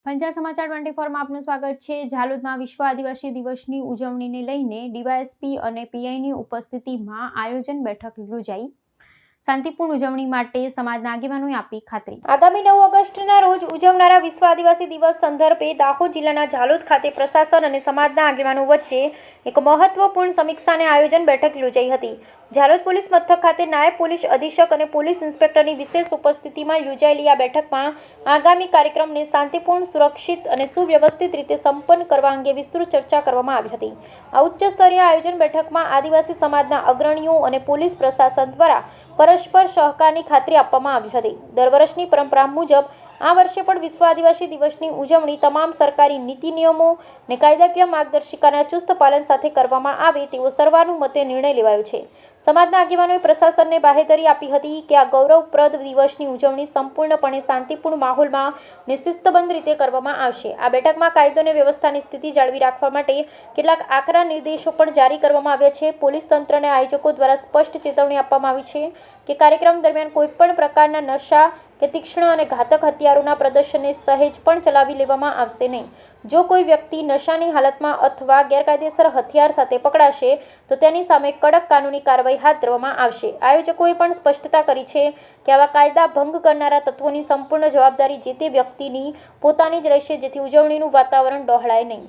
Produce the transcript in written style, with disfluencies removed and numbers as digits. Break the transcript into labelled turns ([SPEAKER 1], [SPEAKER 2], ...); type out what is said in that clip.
[SPEAKER 1] પંજાબ સમાચાર 24માં આપનું સ્વાગત છે। ઝાલોદમાં વિશ્વ આદિવાસી દિવસની ઉજવણીને લઈને ડીવાયએસપી અને પીઆઈની ઉપસ્થિતિમાં આયોજન બેઠક યોજાઈ। શાંતિપૂર્ણ ઉજવણી માટે સમાજના આગેવાનોએ આપી ખાતરી। આગામી 9 ઓગસ્ટના રોજ ઉજવનારા વિશ્વ આદિવાસી દિવસ સંદર્ભે દાહોદ જિલ્લાના ઝાલોદ ખાતે પ્રશાસન અને સમાજના આગેવાનો વચ્ચે એક મહત્વપૂર્ણ સમીક્ષા અને આયોજન બેઠક યોજાઈ હતી। ઝાલોદ પોલીસ મથક ખાતે નાયબ પોલીસ અધિક્ષક અને પોલીસ ઇન્સ્પેક્ટરની વિશેષ ઉપસ્થિતિમાં યોજાયેલી આ બેઠકમાં આગામી કાર્યક્રમને શાંતિપૂર્ણ, સુરક્ષિત અને સુવ્યવસ્થિત રીતે સંપન્ન કરવા અંગે વિસ્તૃત ચર્ચા કરવામાં આવી હતી। આ ઉચ્ચ સ્તરીય આયોજન બેઠકમાં આદિવાસી સમાજના અગ્રણીઓ અને પોલીસ પ્રશાસન દ્વારા પરસ્પર સહકારની ખાતરી આપવામાં આવી હતી। દર વર્ષની પરંપરા મુજબ આ વર્ષે પણ વિશ્વ આદિવાસી દિવસની ઉજવણી તમામ સરકારી નીતિ નિયમો અને કાયદાકીય માર્ગદર્શિકાના ચુસ્ત પાલન સાથે કરવામાં આવે તેવો સર્વાનુમતે નિર્ણય લેવાયો છે। સમાજના આગેવાનોએ પ્રશાસનને બાહેધરી આપી હતી કે આ ગૌરવપ્રદ દિવસની ઉજવણી સંપૂર્ણપણે શાંતિપૂર્ણ માહોલમાં અને શિસ્તબદ્ધ રીતે કરવામાં આવશે। આ બેઠકમાં કાયદો અને વ્યવસ્થાની સ્થિતિ જાળવી રાખવા માટે કેટલાક આકરા નિર્દેશો પણ જારી કરવામાં આવ્યા છે। પોલીસ તંત્રને આયોજકો દ્વારા સ્પષ્ટ ચેતવણી આપવામાં આવી છે કે કાર્યક્રમ દરમિયાન કોઈપણ પ્રકારના નશા કે તીક્ષ્ણ અને ઘાતક હથિયારોના પ્રદર્શનને સહેજ પણ ચલાવી લેવામાં આવશે નહીં। જો કોઈ વ્યક્તિ નશાની હાલતમાં અથવા ગેરકાયદેસર હથિયાર સાથે પકડાશે તો તેની સામે કડક કાનૂની કાર્યવાહી હાથ ધરવામાં આવશે। આયોજકોએ પણ સ્પષ્ટતા કરી છે કે આવા કાયદા ભંગ કરનારા તત્વોની સંપૂર્ણ જવાબદારી જે તે વ્યક્તિની પોતાની જ રહેશે, જેથી ઉજવણીનું વાતાવરણ ડહોળાય નહીં।